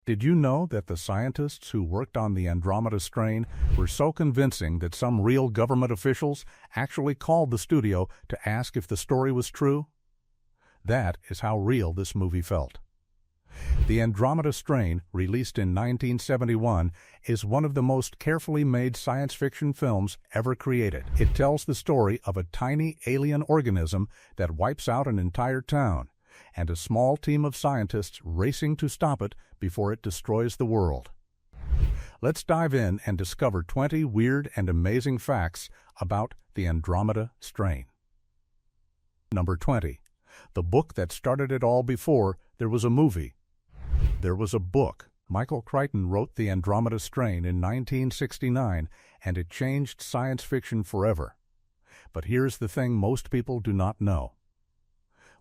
Did you know that the scientists who worked on the Andromeda strain were so convincing that some real government officials actually called the studio to ask if the story was true? That is how real this movie felt. The Andromeda strain, released in 1971, is one of the most carefully made science fiction films ever created. It tells the story of a tiny alien organism that wipes out an entire town, and a small team of scientists racing to stop it before it destroys the world. Let's dive in and discover 20 weird and amazing facts about the Andromeda strain. Number 20. The book that started it all before there was a movie. There was a book. Michael Crichton wrote The Andromeda Strain in 1969, and it changed science fiction forever. But here's the thing most people do not know.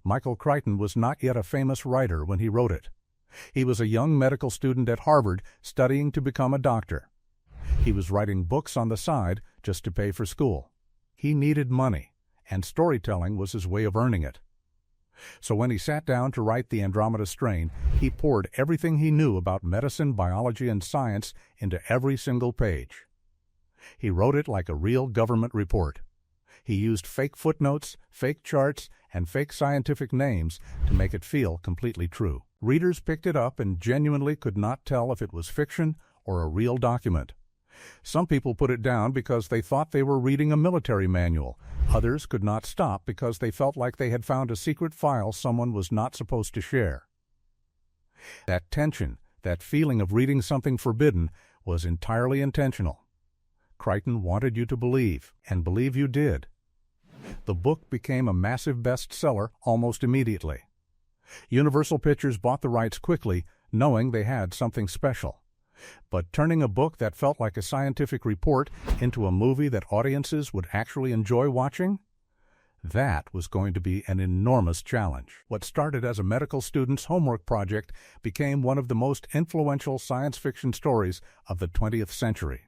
Michael Crichton was not yet a famous writer when he wrote it. He was a young medical student at Harvard studying to become a doctor. He was writing books on the side just to pay for school. He needed money, and storytelling was his way of earning it. So when he sat down to write The Andromeda Strain, he poured everything he knew about medicine, biology, and science into every single page. He wrote it like a real government report. He used fake footnotes, fake charts, and fake scientific names to make it feel completely true. Readers picked it up and genuinely could not tell if it was fiction or a real document. Some people put it down because they thought they were reading a military manual. Others could not stop because they felt like they had found a secret file someone was not supposed to share. That tension, that feeling of reading something forbidden, was entirely intentional. Crichton wanted you to believe, and believe you did. The book became a massive bestseller almost immediately. Universal Pictures bought the rights quickly, knowing they had something special. But turning a book that felt like a scientific report into a movie that audiences would actually enjoy watching? That was going to be an enormous challenge. What started as a medical student's homework project became one of the most influential science fiction stories of the 20th century.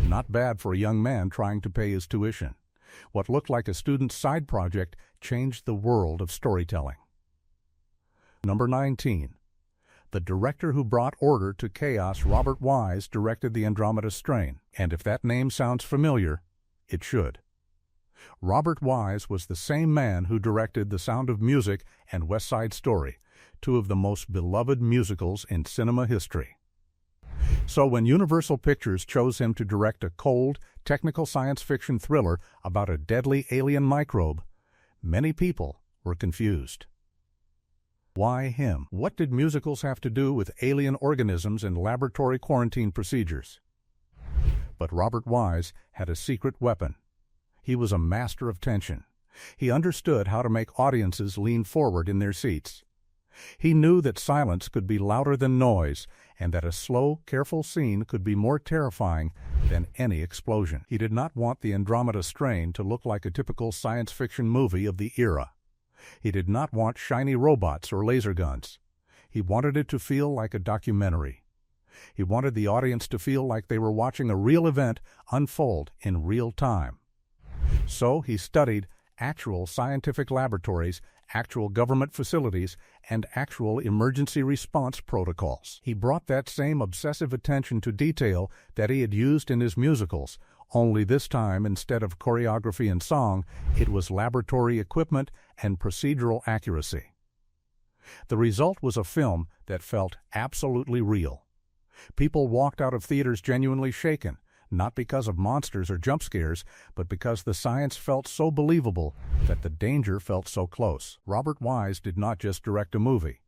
Not bad for a young man trying to pay his tuition. What looked like a student's side project changed the world of storytelling. Number 19. The director who brought order to chaos, Robert Wise, directed The Andromeda Strain. And if that name sounds familiar, it should. Robert Wise was the same man who directed The Sound of Music and West Side Story, two of the most beloved musicals in cinema history. So when Universal Pictures chose him to direct a cold, technical science fiction thriller about a deadly alien microbe, many people were confused. Why him? What did musicals have to do with alien organisms and laboratory quarantine procedures? But Robert Wise had a secret weapon. He was a master of tension. He understood how to make audiences lean forward in their seats. He knew that silence could be louder than noise, and that a slow, careful scene could be more terrifying than any explosion. He did not want the Andromeda Strain to look like a typical science fiction movie of the era. He did not want shiny robots or laser guns. He wanted it to feel like a documentary. He wanted the audience to feel like they were watching a real event unfold in real time. So he studied actual scientific laboratories, actual government facilities, and actual emergency response protocols. He brought that same obsessive attention to detail that he had used in his musicals, only this time, instead of choreography and song, it was laboratory equipment and procedural accuracy. The result was a film that felt absolutely real. People walked out of theaters genuinely shaken, not because of monsters or jump scares, but because the science felt so believable that the danger felt so close. Robert Wise did not just direct a movie.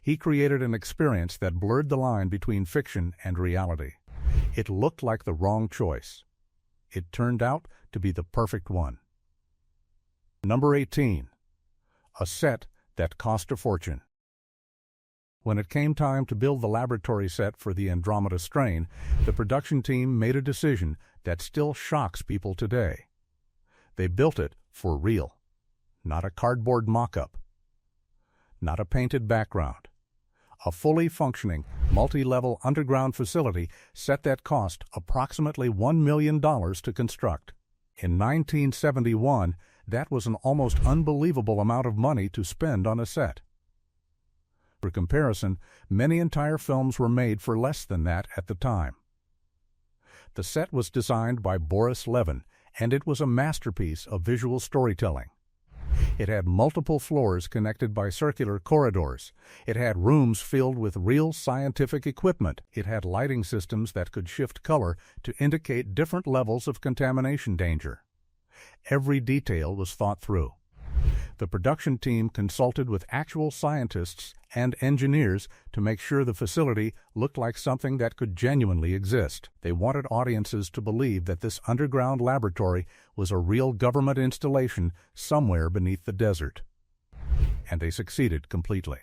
He created an experience that blurred the line between fiction and reality. It looked like the wrong choice. It turned out to be the perfect one. Number 18. A set that cost a fortune. When it came time to build the laboratory set for the Andromeda Strain, the production team made a decision that still shocks people today. They built it for real. Not a cardboard mock-up. Not a painted background. A fully functioning, multi-level underground facility set that cost approximately $1 million to construct. In 1971, that was an almost unbelievable amount of money to spend on a set. For comparison, many entire films were made for less than that at the time. The set was designed by Boris Levin, and it was a masterpiece of visual storytelling. It had multiple floors connected by circular corridors. It had rooms filled with real scientific equipment. It had lighting systems that could shift color to indicate different levels of contamination danger. Every detail was thought through. The production team consulted with actual scientists and engineers to make sure the facility looked like something that could genuinely exist. They wanted audiences to believe that this underground laboratory was a real government installation somewhere beneath the desert. And they succeeded completely.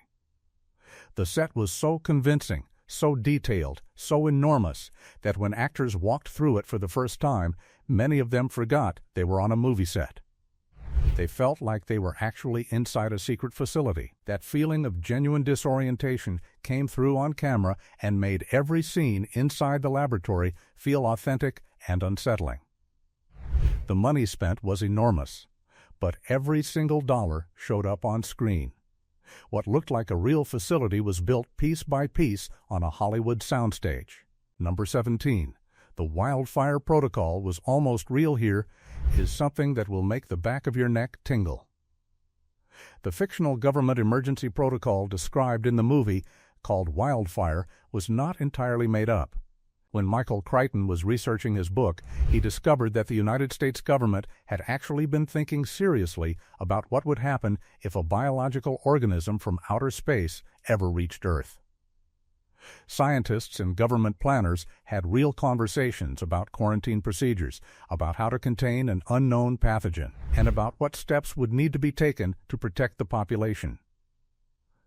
The set was so convincing, so detailed, so enormous, that when actors walked through it for the first time, many of them forgot they were on a movie set. They felt like they were actually inside a secret facility. That feeling of genuine disorientation came through on camera and made every scene inside the laboratory feel authentic and unsettling. The money spent was enormous, but every single dollar showed up on screen. What looked like a real facility was built piece by piece on a Hollywood soundstage. Number 17. The wildfire protocol was almost real here, is something that will make the back of your neck tingle. The fictional government emergency protocol described in the movie, called Wildfire, was not entirely made up. When Michael Crichton was researching his book, he discovered that the United States government had actually been thinking seriously about what would happen if a biological organism from outer space ever reached Earth. Scientists and government planners had real conversations about quarantine procedures, about how to contain an unknown pathogen, and about what steps would need to be taken to protect the population.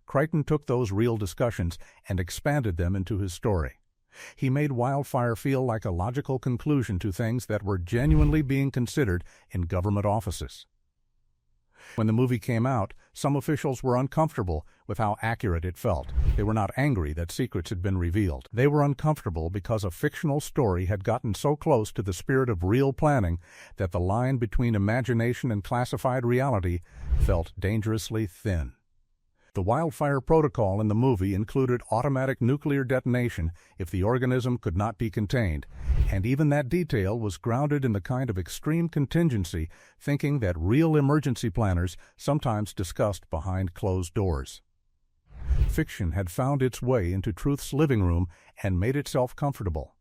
Crichton took those real discussions and expanded them into his story. He made Wildfire feel like a logical conclusion to things that were genuinely being considered in government offices. When the movie came out, some officials were uncomfortable with how accurate it felt. They were not angry that secrets had been revealed. They were uncomfortable because a fictional story had gotten so close to the spirit of real planning that the line between imagination and classified reality felt dangerously thin. The wildfire protocol in the movie included automatic nuclear detonation if the organism could not be contained, and even that detail was grounded in the kind of extreme contingency thinking that real emergency planners sometimes discussed behind closed doors. Fiction had found its way into truth's living room and made itself comfortable.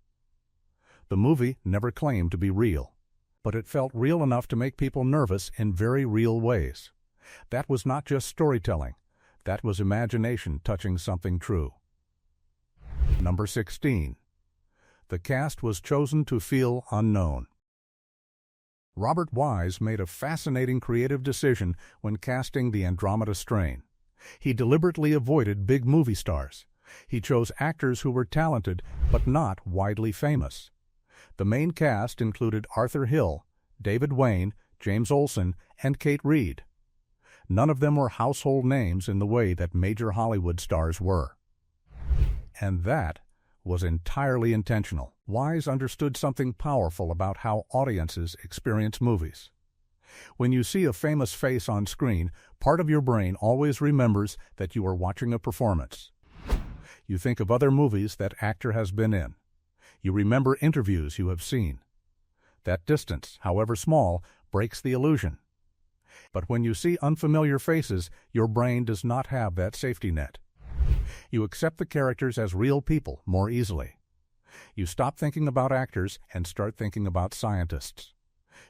The movie never claimed to be real, but it felt real enough to make people nervous in very real ways. That was not just storytelling. That was imagination touching something true. Number 16. The cast was chosen to feel unknown. Robert Wise made a fascinating creative decision when casting the Andromeda strain. He deliberately avoided big movie stars. He chose actors who were talented but not widely famous. The main cast included Arthur Hill, David Wayne, James Olsen, and Kate Reid. None of them were household names in the way that major Hollywood stars were. And that was entirely intentional. Wise understood something powerful about how audiences experience movies. When you see a famous face on screen, part of your brain always remembers that you are watching a performance. You think of other movies that actor has been in. You remember interviews you have seen. That distance, however small, breaks the illusion. But when you see unfamiliar faces, your brain does not have that safety net. You accept the characters as real people more easily. You stop thinking about actors and start thinking about scientists.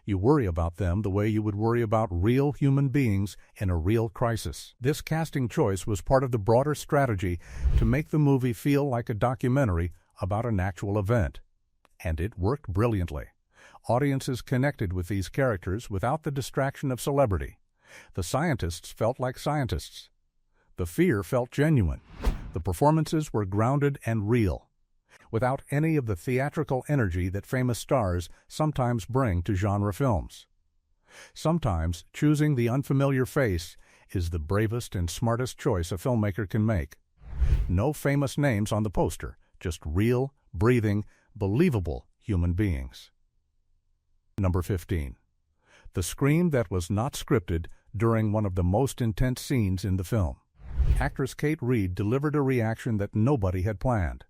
You worry about them the way you would worry about real human beings in a real crisis. This casting choice was part of the broader strategy to make the movie feel like a documentary about an actual event. And it worked brilliantly. Audiences connected with these characters without the distraction of celebrity. The scientists felt like scientists. The fear felt genuine. The performances were grounded and real, without any of the theatrical energy that famous stars sometimes bring to genre films. Sometimes choosing the unfamiliar face is the bravest and smartest choice a filmmaker can make. No famous names on the poster, just real, breathing, believable human beings. Number 15. The scream that was not scripted during one of the most intense scenes in the film. Actress Kate Reid delivered a reaction that nobody had planned.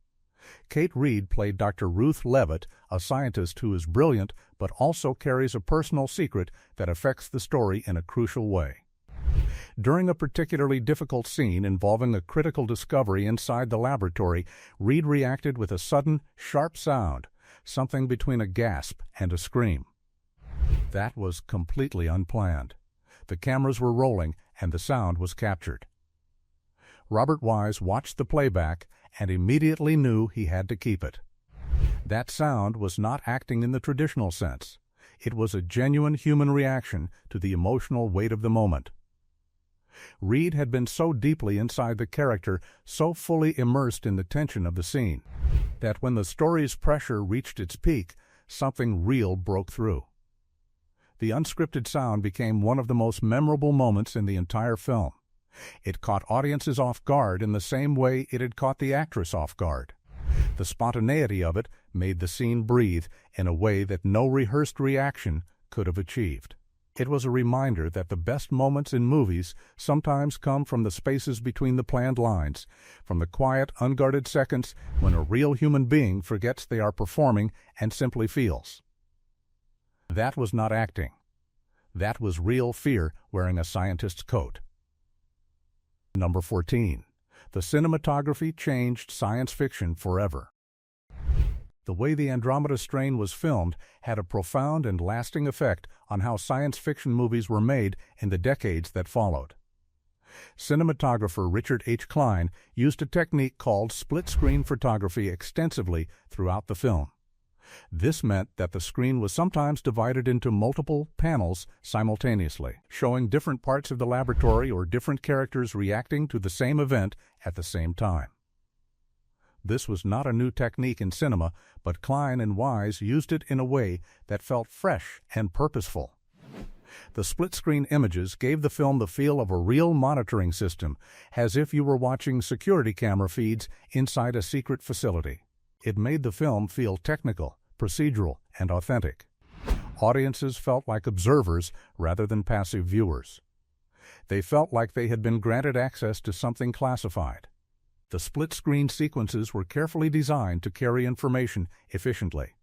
Kate Reid played Dr. Ruth Leavitt, a scientist who is brilliant but also carries a personal secret that affects the story in a crucial way. During a particularly difficult scene involving a critical discovery inside the laboratory, Reid reacted with a sudden, sharp sound, something between a gasp and a scream. That was completely unplanned. The cameras were rolling and the sound was captured. Robert Wise watched the playback and immediately knew he had to keep it. That sound was not acting in the traditional sense. It was a genuine human reaction to the emotional weight of the moment. Reid had been so deeply inside the character, so fully immersed in the tension of the scene, that when the story's pressure reached its peak, something real broke through. The unscripted sound became one of the most memorable moments in the entire film. It caught audiences off guard in the same way it had caught the actress off guard. The spontaneity of it made the scene breathe in a way that no rehearsed reaction could have achieved. It was a reminder that the best moments in movies sometimes come from the spaces between the planned lines, from the quiet, unguarded seconds when a real human being forgets they are performing and simply feels. That was not acting. That was real fear wearing a scientist's coat. Number 14. The cinematography changed science fiction forever. The way the Andromeda strain was filmed had a profound and lasting effect on how science fiction movies were made in the decades that followed. Cinematographer Richard H. Klein used a technique called split-screen photography extensively throughout the film. This meant that the screen was sometimes divided into multiple panels simultaneously, showing different parts of the laboratory or different characters reacting to the same event at the same time. This was not a new technique in cinema, but Klein and Wise used it in a way that felt fresh and purposeful. The split-screen images gave the film the feel of a real monitoring system, as if you were watching security camera feeds inside a secret facility. It made the film feel technical, procedural, and authentic. Audiences felt like observers rather than passive viewers. They felt like they had been granted access to something classified. The split-screen sequences were carefully designed to carry information efficiently,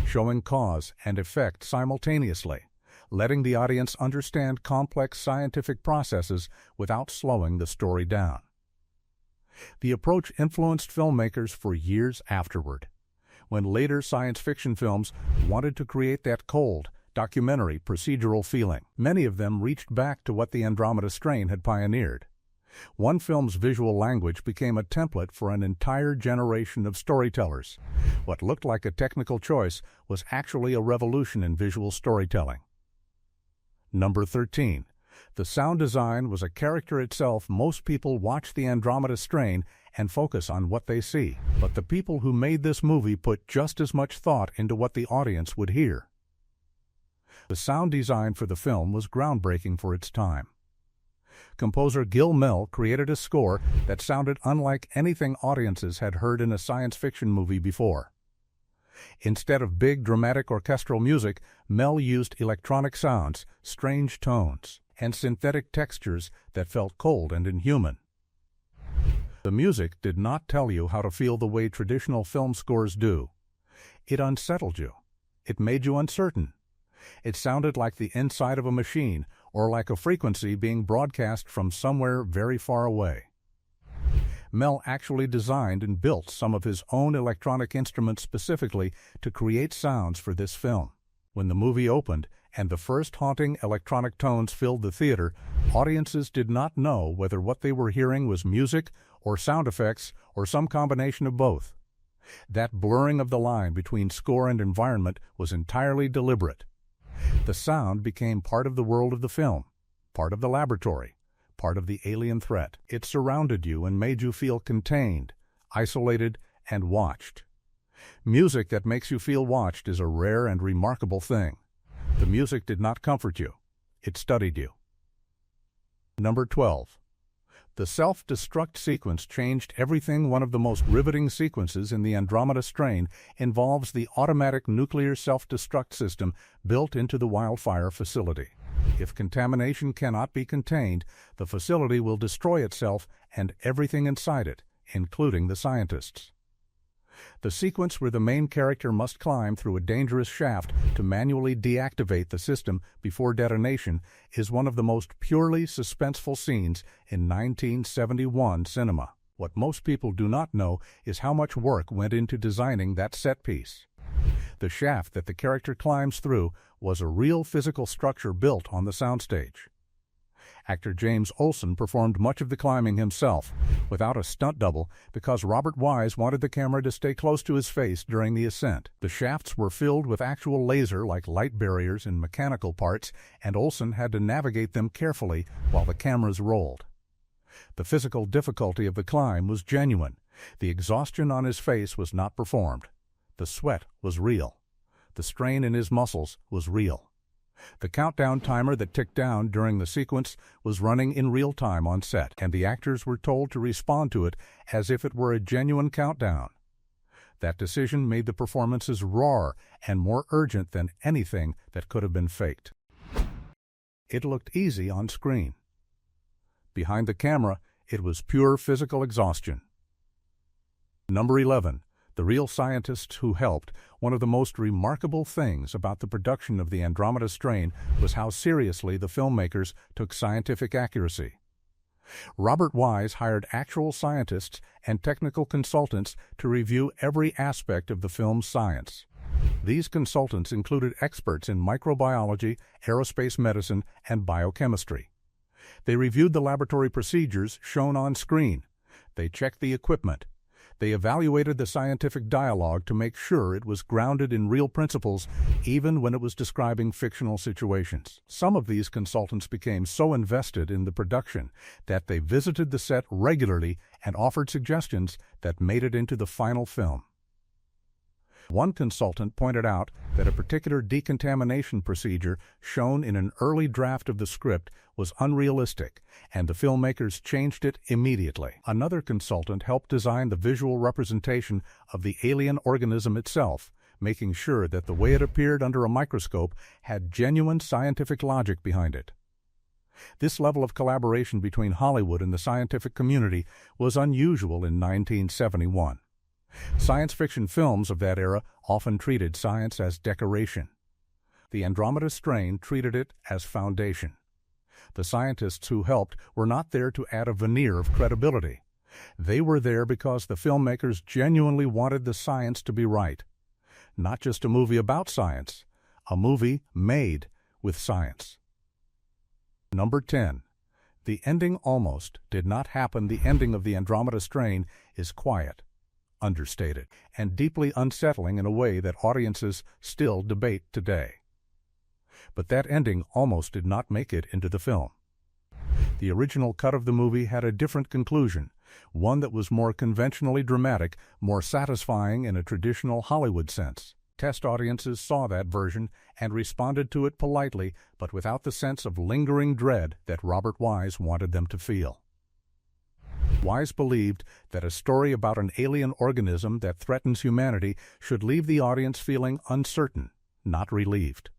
showing cause and effect simultaneously, letting the audience understand complex scientific processes without slowing the story down. The approach influenced filmmakers for years afterward, when later science fiction films wanted to create that cold, documentary, procedural feeling. Many of them reached back to what the Andromeda strain had pioneered. One film's visual language became a template for an entire generation of storytellers. What looked like a technical choice was actually a revolution in visual storytelling. Number 13. The sound design was a character itself. Most people watch the Andromeda strain and focus on what they see, but the people who made this movie put just as much thought into what the audience would hear. The sound design for the film was groundbreaking for its time. Composer Gil Mel created a score that sounded unlike anything audiences had heard in a science fiction movie before. Instead of big, dramatic orchestral music, Mel used electronic sounds, strange tones, and synthetic textures that felt cold and inhuman. The music did not tell you how to feel the way traditional film scores do. It unsettled you. It made you uncertain. It sounded like the inside of a machine, or like a frequency being broadcast from somewhere very far away. Mel actually designed and built some of his own electronic instruments specifically to create sounds for this film. When the movie opened and the first haunting electronic tones filled the theater, audiences did not know whether what they were hearing was music or sound effects or some combination of both. That blurring of the line between score and environment was entirely deliberate. The sound became part of the world of the film, part of the laboratory, part of the alien threat. It surrounded you and made you feel contained, isolated, and watched. Music that makes you feel watched is a rare and remarkable thing. The music did not comfort you. It studied you. Number 12. The self-destruct sequence changed everything. One of the most riveting sequences in the Andromeda strain involves the automatic nuclear self-destruct system built into the wildfire facility. If contamination cannot be contained, the facility will destroy itself and everything inside it, including the scientists. The sequence where the main character must climb through a dangerous shaft to manually deactivate the system before detonation is one of the most purely suspenseful scenes in 1971 cinema. What most people do not know is how much work went into designing that set piece. The shaft that the character climbs through was a real physical structure built on the soundstage. Actor James Olsen performed much of the climbing himself, without a stunt double, because Robert Wise wanted the camera to stay close to his face during the ascent. The shafts were filled with actual laser-like light barriers and mechanical parts, and Olsen had to navigate them carefully while the cameras rolled. The physical difficulty of the climb was genuine. The exhaustion on his face was not performed. The sweat was real. The strain in his muscles was real. The countdown timer that ticked down during the sequence was running in real time on set, and the actors were told to respond to it as if it were a genuine countdown. That decision made the performances rawer and more urgent than anything that could have been faked. It looked easy on screen. Behind the camera, it was pure physical exhaustion. Number 11. The real scientists who helped. One of the most remarkable things about the production of the Andromeda strain was how seriously the filmmakers took scientific accuracy. Robert Wise hired actual scientists and technical consultants to review every aspect of the film's science. These consultants included experts in microbiology, aerospace medicine, and biochemistry. They reviewed the laboratory procedures shown on screen. They checked the equipment. They evaluated the scientific dialogue to make sure it was grounded in real principles, even when it was describing fictional situations. Some of these consultants became so invested in the production that they visited the set regularly and offered suggestions that made it into the final film. One consultant pointed out that a particular decontamination procedure shown in an early draft of the script was unrealistic, and the filmmakers changed it immediately. Another consultant helped design the visual representation of the alien organism itself, making sure that the way it appeared under a microscope had genuine scientific logic behind it. This level of collaboration between Hollywood and the scientific community was unusual in 1971. Science fiction films of that era often treated science as decoration. The Andromeda strain treated it as foundation. The scientists who helped were not there to add a veneer of credibility. They were there because the filmmakers genuinely wanted the science to be right. Not just a movie about science, a movie made with science. Number 10. The ending almost did not happen. The ending of the Andromeda strain is quiet, understated, and deeply unsettling in a way that audiences still debate today. But that ending almost did not make it into the film. The original cut of the movie had a different conclusion, one that was more conventionally dramatic, more satisfying in a traditional Hollywood sense. Test audiences saw that version and responded to it politely, but without the sense of lingering dread that Robert Wise wanted them to feel. Wise believed that a story about an alien organism that threatens humanity should leave the audience feeling uncertain, not relieved.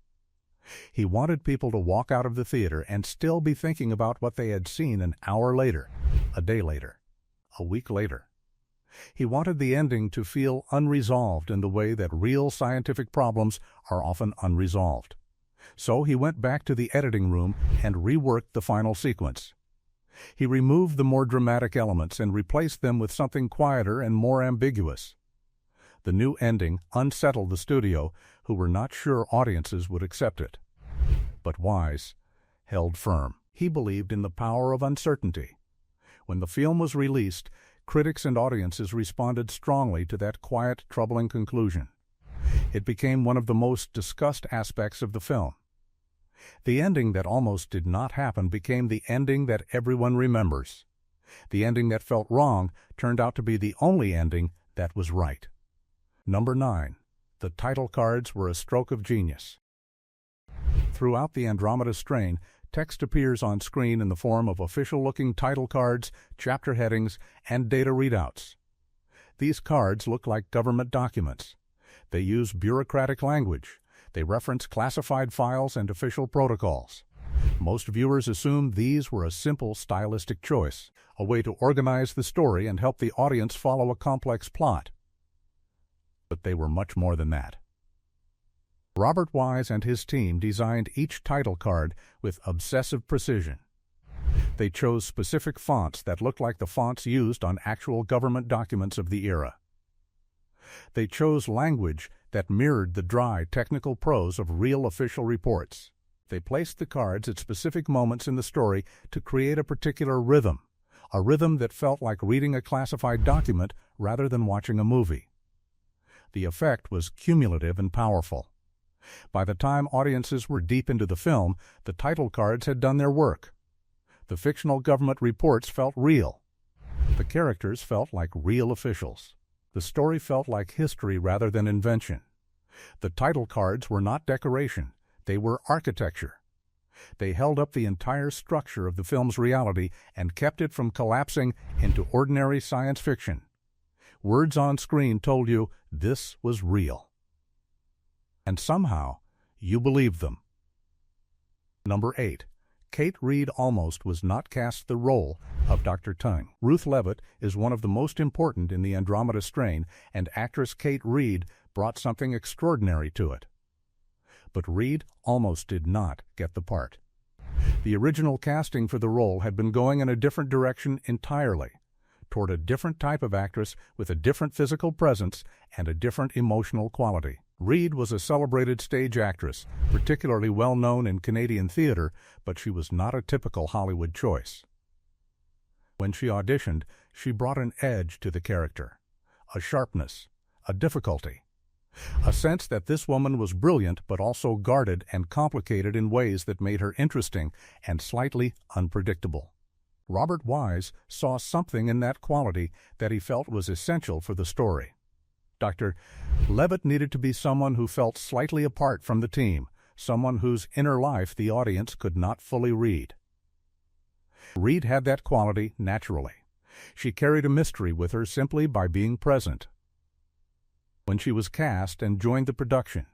He wanted people to walk out of the theater and still be thinking about what they had seen an hour later, a day later, a week later. He wanted the ending to feel unresolved in the way that real scientific problems are often unresolved. So he went back to the editing room and reworked the final sequence. He removed the more dramatic elements and replaced them with something quieter and more ambiguous. The new ending unsettled the studio, who were not sure audiences would accept it. But Wise held firm. He believed in the power of uncertainty. When the film was released, critics and audiences responded strongly to that quiet, troubling conclusion. It became one of the most discussed aspects of the film. The ending that almost did not happen became the ending that everyone remembers. The ending that felt wrong turned out to be the only ending that was right. Number 9. The title cards were a stroke of genius. Throughout the Andromeda strain, Text appears on screen in the form of official-looking title cards, chapter headings, and data readouts. These cards look like government documents. They use bureaucratic language. They reference classified files and official protocols. Most viewers assume these were a simple stylistic choice, a way to organize the story and help the audience follow a complex plot. But they were much more than that. Robert Wise and his team designed each title card with obsessive precision. They chose specific fonts that looked like the fonts used on actual government documents of the era. They chose language that mirrored the dry, technical prose of real official reports. They placed the cards at specific moments in the story to create a particular rhythm, a rhythm that felt like reading a classified document rather than watching a movie. The effect was cumulative and powerful. By the time audiences were deep into the film, the title cards had done their work. The fictional government reports felt real. The characters felt like real officials. The story felt like history rather than invention. The title cards were not decoration. They were architecture. They held up the entire structure of the film's reality and kept it from collapsing into ordinary science fiction. Words on screen told you this was real. And somehow, you believed them. Number 8. Kate Reid almost was not cast the role of Dr. Tung. Ruth Leavitt is one of the most important in the Andromeda strain, and actress Kate Reid brought something extraordinary to it. But Reid almost did not get the part. The original casting for the role had been going in a different direction entirely, toward a different type of actress with a different physical presence and a different emotional quality. Reid was a celebrated stage actress, particularly well known in Canadian theater, but she was not a typical Hollywood choice. When she auditioned, she brought an edge to the character, a sharpness, a difficulty. A sense that this woman was brilliant but also guarded and complicated in ways that made her interesting and slightly unpredictable. Robert Wise saw something in that quality that he felt was essential for the story. Dr. Leavitt needed to be someone who felt slightly apart from the team, someone whose inner life the audience could not fully read. Reid had that quality naturally. She carried a mystery with her simply by being present. When she was cast and joined the production,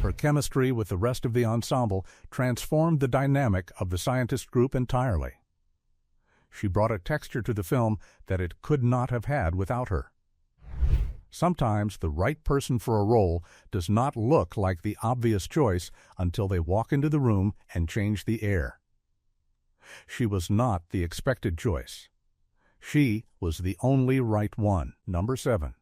her chemistry with the rest of the ensemble transformed the dynamic of the scientist group entirely. She brought a texture to the film that it could not have had without her. Sometimes the right person for a role does not look like the obvious choice until they walk into the room and change the air. She was not the expected choice. She was the only right one. Number 7.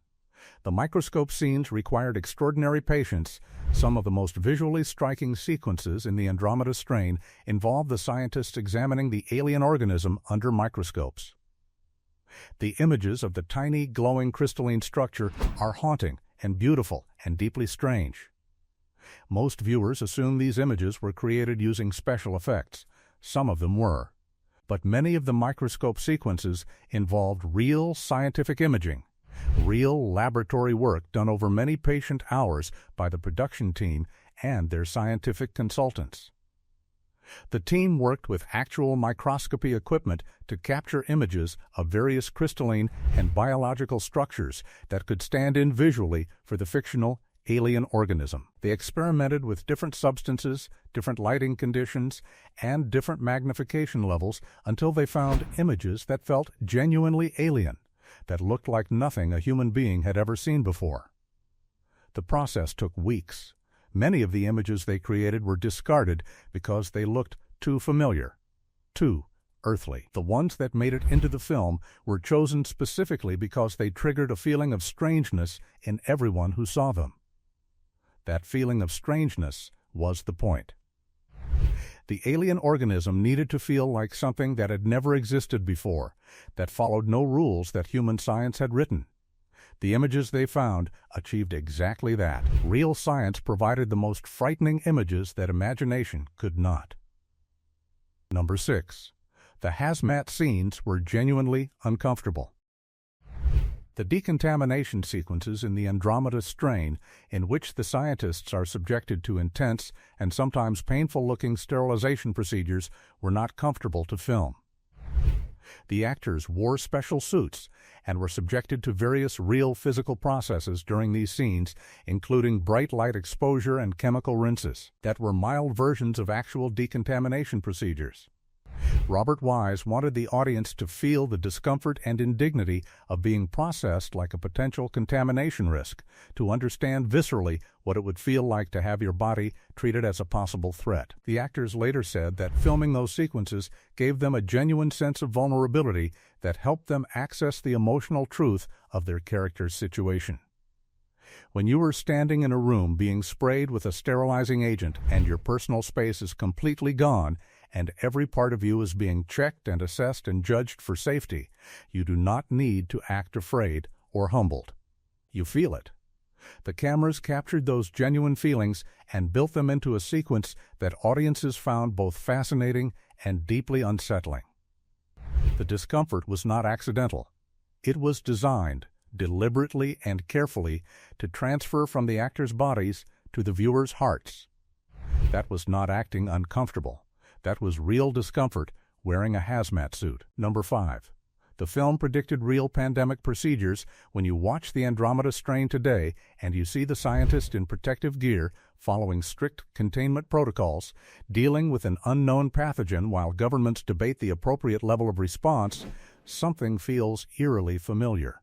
The microscope scenes required extraordinary patience. Some of the most visually striking sequences in the Andromeda strain involved the scientists examining the alien organism under microscopes. The images of the tiny, glowing crystalline structure are haunting and beautiful and deeply strange. Most viewers assume these images were created using special effects. Some of them were. But many of the microscope sequences involved real scientific imaging, real laboratory work done over many patient hours by the production team and their scientific consultants. The team worked with actual microscopy equipment to capture images of various crystalline and biological structures that could stand in visually for the fictional alien organism. They experimented with different substances, different lighting conditions, and different magnification levels until they found images that felt genuinely alien, that looked like nothing a human being had ever seen before. The process took weeks. Many of the images they created were discarded because they looked too familiar, too earthly. The ones that made it into the film were chosen specifically because they triggered a feeling of strangeness in everyone who saw them. That feeling of strangeness was the point. The alien organism needed to feel like something that had never existed before, that followed no rules that human science had written. The images they found achieved exactly that. Real science provided the most frightening images that imagination could not. Number 6. The hazmat scenes were genuinely uncomfortable. The decontamination sequences in the Andromeda strain, in which the scientists are subjected to intense and sometimes painful-looking sterilization procedures, were not comfortable to film. The actors wore special suits and were subjected to various real physical processes during these scenes, including bright light exposure and chemical rinses, that were mild versions of actual decontamination procedures. Robert Wise wanted the audience to feel the discomfort and indignity of being processed like a potential contamination risk, to understand viscerally what it would feel like to have your body treated as a possible threat. The actors later said that filming those sequences gave them a genuine sense of vulnerability that helped them access the emotional truth of their character's situation. When you are standing in a room being sprayed with a sterilizing agent and your personal space is completely gone, and every part of you is being checked and assessed and judged for safety, you do not need to act afraid or humbled. You feel it. The cameras captured those genuine feelings and built them into a sequence that audiences found both fascinating and deeply unsettling. The discomfort was not accidental. It was designed, deliberately and carefully, to transfer from the actors' bodies to the viewers' hearts. That was not acting uncomfortable. That was real discomfort wearing a hazmat suit. Number 5. The film predicted real pandemic procedures. When you watch the Andromeda strain today and you see the scientists in protective gear following strict containment protocols, dealing with an unknown pathogen while governments debate the appropriate level of response, something feels eerily familiar.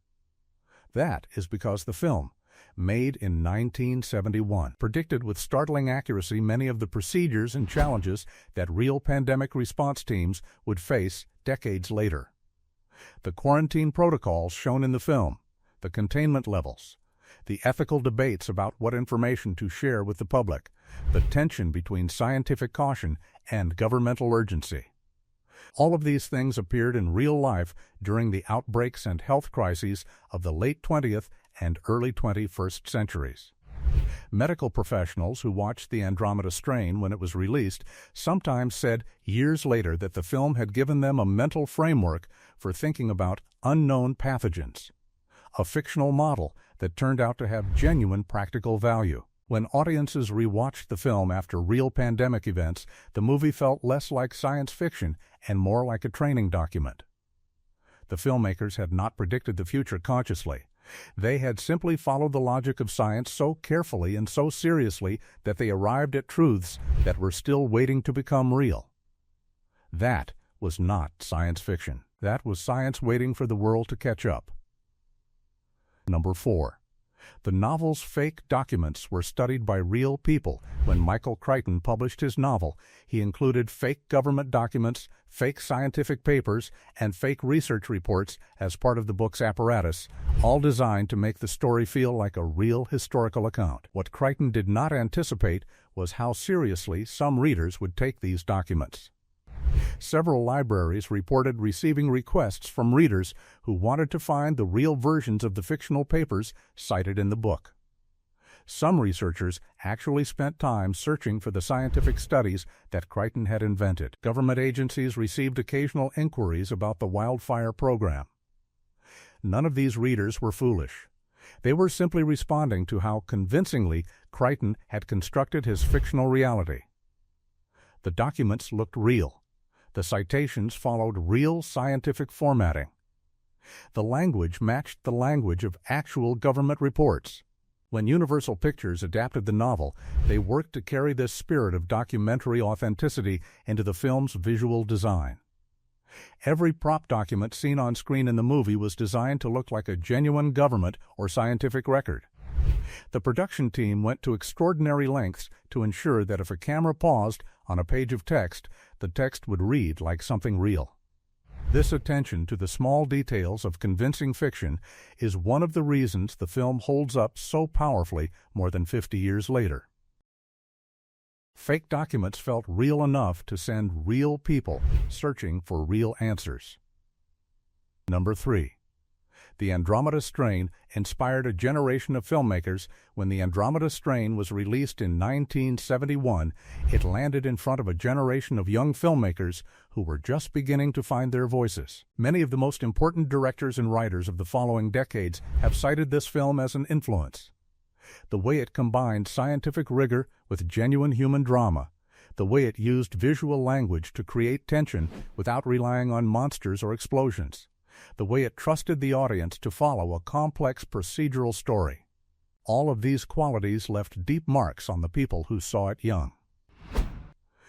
That is because the film, made in 1971, predicted with startling accuracy many of the procedures and challenges that real pandemic response teams would face decades later. The quarantine protocols shown in the film, the containment levels, the ethical debates about what information to share with the public, the tension between scientific caution and governmental urgency. All of these things appeared in real life during the outbreaks and health crises of the late 20th and early 21st centuries. Medical professionals who watched the Andromeda strain when it was released sometimes said years later that the film had given them a mental framework for thinking about unknown pathogens, a fictional model that turned out to have genuine practical value. When audiences rewatched the film after real pandemic events, the movie felt less like science fiction and more like a training document. The filmmakers had not predicted the future consciously. They had simply followed the logic of science so carefully and so seriously that they arrived at truths that were still waiting to become real. That was not science fiction. That was science waiting for the world to catch up. Number 4. The novel's fake documents were studied by real people. When Michael Crichton published his novel, he included fake government documents, fake scientific papers, and fake research reports as part of the book's apparatus, all designed to make the story feel like a real historical account. What Crichton did not anticipate was how seriously some readers would take these documents. Several libraries reported receiving requests from readers who wanted to find the real versions of the fictional papers cited in the book. Some researchers actually spent time searching for the scientific studies that Crichton had invented. Government agencies received occasional inquiries about the wildfire program. None of these readers were foolish. They were simply responding to how convincingly Crichton had constructed his fictional reality. The documents looked real. The citations followed real scientific formatting. The language matched the language of actual government reports. When Universal Pictures adapted the novel, they worked to carry this spirit of documentary authenticity into the film's visual design. Every prop document seen on screen in the movie was designed to look like a genuine government or scientific record. The production team went to extraordinary lengths to ensure that if a camera paused on a page of text, the text would read like something real. This attention to the small details of convincing fiction is one of the reasons the film holds up so powerfully more than 50 years later. Fake documents felt real enough to send real people searching for real answers. Number 3. The Andromeda strain inspired a generation of filmmakers. When the Andromeda strain was released in 1971, it landed in front of a generation of young filmmakers who were just beginning to find their voices. Many of the most important directors and writers of the following decades have cited this film as an influence. The way it combined scientific rigor with genuine human drama, the way it used visual language to create tension without relying on monsters or explosions, the way it trusted the audience to follow a complex procedural story. All of these qualities left deep marks on the people who saw it young.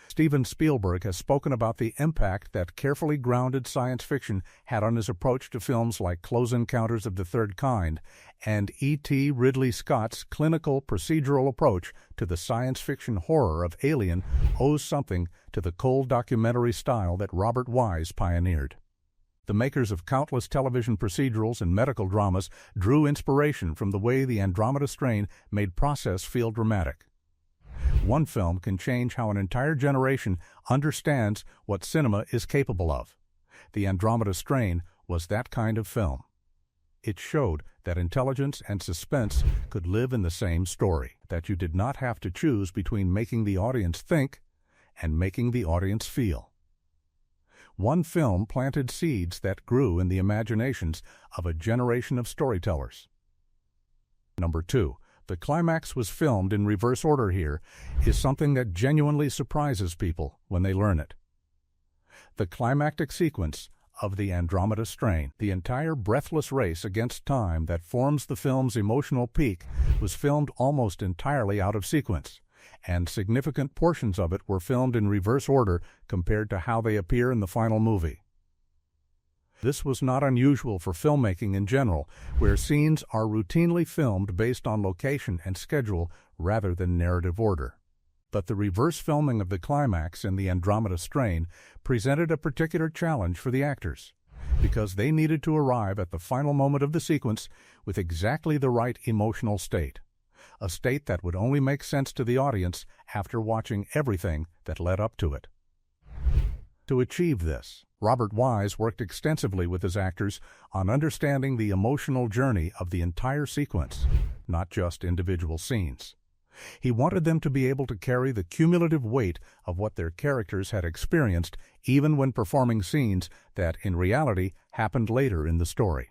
Steven Spielberg has spoken about the impact that carefully grounded science fiction had on his approach to films like Close Encounters of the Third Kind, and E.T. Ridley Scott's clinical procedural approach to the science fiction horror of Alien owes something to the cold documentary style that Robert Wise pioneered. The makers of countless television procedurals and medical dramas drew inspiration from the way the Andromeda strain made process feel dramatic. One film can change how an entire generation understands what cinema is capable of. The Andromeda strain was that kind of film. It showed that intelligence and suspense could live in the same story, that you did not have to choose between making the audience think and making the audience feel. One film planted seeds that grew in the imaginations of a generation of storytellers. Number 2. The climax was filmed in reverse order. Here is something that genuinely surprises people when they learn it. The climactic sequence of the Andromeda strain, the entire breathless race against time that forms the film's emotional peak, was filmed almost entirely out of sequence, and significant portions of it were filmed in reverse order compared to how they appear in the final movie. This was not unusual for filmmaking in general, where scenes are routinely filmed based on location and schedule rather than narrative order. But the reverse filming of the climax in the Andromeda strain presented a particular challenge for the actors, because they needed to arrive at the final moment of the sequence with exactly the right emotional state, a state that would only make sense to the audience after watching everything that led up to it. To achieve this, Robert Wise worked extensively with his actors on understanding the emotional journey of the entire sequence, not just individual scenes. He wanted them to be able to carry the cumulative weight of what their characters had experienced, even when performing scenes that, in reality, happened later in the story.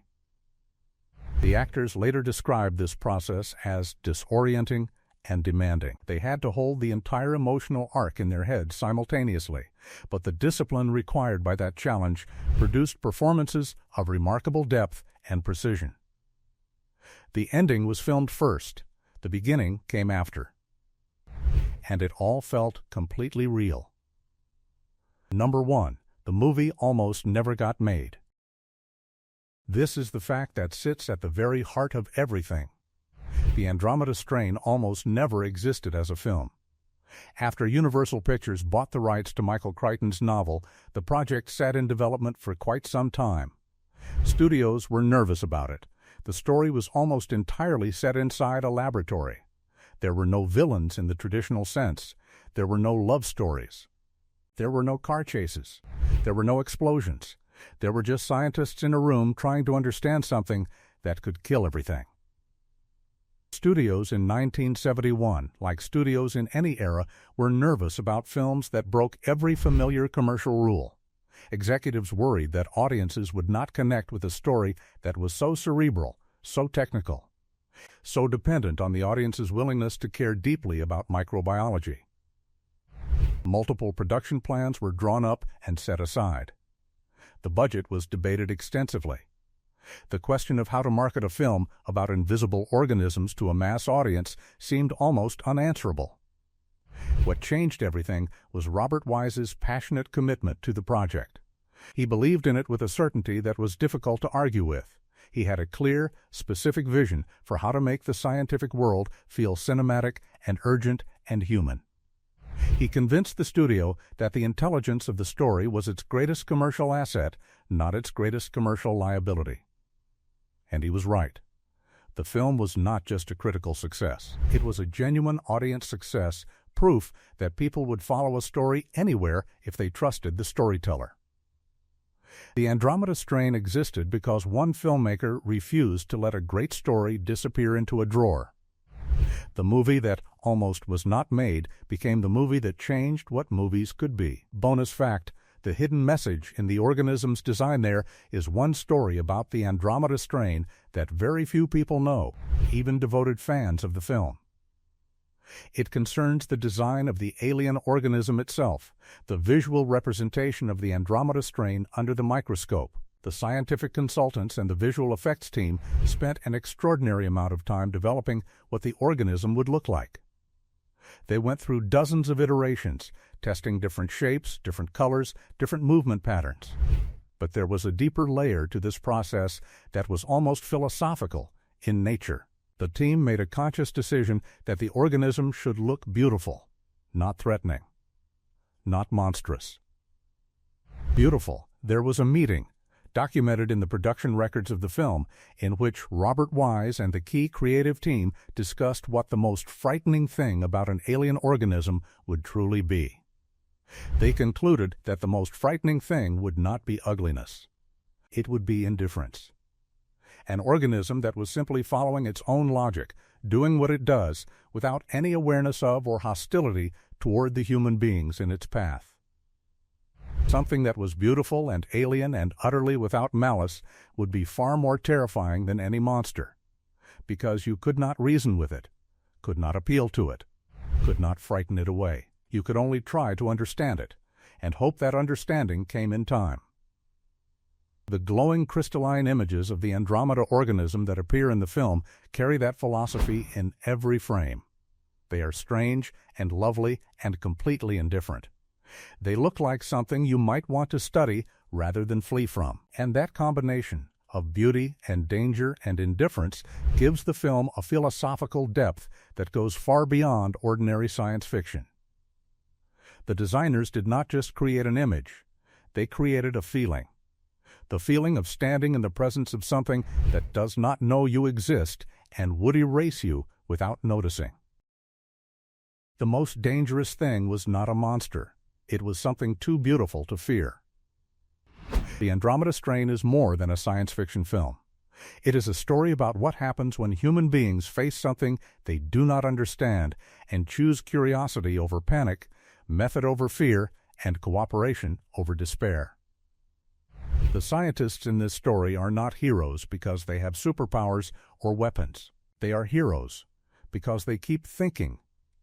The actors later described this process as disorienting and demanding. They had to hold the entire emotional arc in their heads simultaneously, but the discipline required by that challenge produced performances of remarkable depth and precision. The ending was filmed first, the beginning came after, and it all felt completely real. Number 1. The movie almost never got made. This is the fact that sits at the very heart of everything. The Andromeda strain almost never existed as a film. After Universal Pictures bought the rights to Michael Crichton's novel, the project sat in development for quite some time. Studios were nervous about it. The story was almost entirely set inside a laboratory. There were no villains in the traditional sense. There were no love stories. There were no car chases. There were no explosions. There were just scientists in a room trying to understand something that could kill everything. Studios in 1971, like studios in any era, were nervous about films that broke every familiar commercial rule. Executives worried that audiences would not connect with a story that was so cerebral, so technical, so dependent on the audience's willingness to care deeply about microbiology. Multiple production plans were drawn up and set aside. The budget was debated extensively. The question of how to market a film about invisible organisms to a mass audience seemed almost unanswerable. What changed everything was Robert Wise's passionate commitment to the project. He believed in it with a certainty that was difficult to argue with. He had a clear, specific vision for how to make the scientific world feel cinematic and urgent and human. He convinced the studio that the intelligence of the story was its greatest commercial asset, not its greatest commercial liability. And he was right. The film was not just a critical success. It was a genuine audience success, proof that people would follow a story anywhere if they trusted the storyteller. The Andromeda strain existed because one filmmaker refused to let a great story disappear into a drawer. The movie that almost was not made became the movie that changed what movies could be. Bonus fact: the hidden message in the organism's design there is one story about the Andromeda strain that very few people know, even devoted fans of the film. It concerns the design of the alien organism itself, the visual representation of the Andromeda strain under the microscope. The scientific consultants and the visual effects team spent an extraordinary amount of time developing what the organism would look like. They went through dozens of iterations, testing different shapes, different colors, different movement patterns. But there was a deeper layer to this process that was almost philosophical in nature. The team made a conscious decision that the organism should look beautiful, not threatening, not monstrous. Beautiful. There was a meeting, documented in the production records of the film, in which Robert Wise and the key creative team discussed what the most frightening thing about an alien organism would truly be. They concluded that the most frightening thing would not be ugliness. It would be indifference. An organism that was simply following its own logic, doing what it does, without any awareness of or hostility toward the human beings in its path. Something that was beautiful and alien and utterly without malice would be far more terrifying than any monster, because you could not reason with it, could not appeal to it, could not frighten it away. You could only try to understand it, and hope that understanding came in time. The glowing crystalline images of the Andromeda organism that appear in the film carry that philosophy in every frame. They are strange and lovely and completely indifferent. They look like something you might want to study rather than flee from. And that combination of beauty and danger and indifference gives the film a philosophical depth that goes far beyond ordinary science fiction. The designers did not just create an image, they created a feeling. The feeling of standing in the presence of something that does not know you exist and would erase you without noticing. The most dangerous thing was not a monster. It was something too beautiful to fear. The Andromeda strain is more than a science fiction film. It is a story about what happens when human beings face something they do not understand and choose curiosity over panic, method over fear, and cooperation over despair. The scientists in this story are not heroes because they have superpowers or weapons. They are heroes because they keep thinking,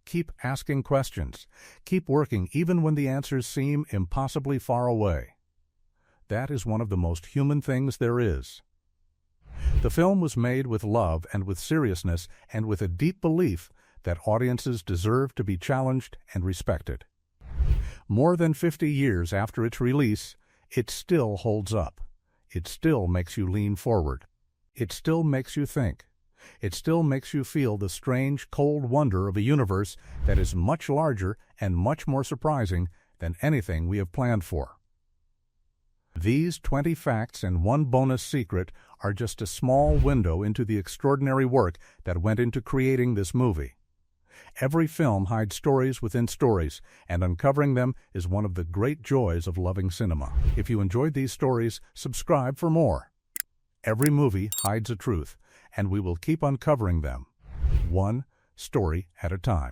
keep asking questions, keep working even when the answers seem impossibly far away. That is one of the most human things there is. The film was made with love and with seriousness and with a deep belief that audiences deserve to be challenged and respected. More than 50 years after its release, it still holds up. It still makes you lean forward. It still makes you think. It still makes you feel the strange, cold wonder of a universe that is much larger and much more surprising than anything we have planned for. These 20 facts and one bonus secret are just a small window into the extraordinary work that went into creating this movie. Every film hides stories within stories, and uncovering them is one of the great joys of loving cinema. If you enjoyed these stories, subscribe for more. Every movie hides a truth, and we will keep uncovering them, one story at a time.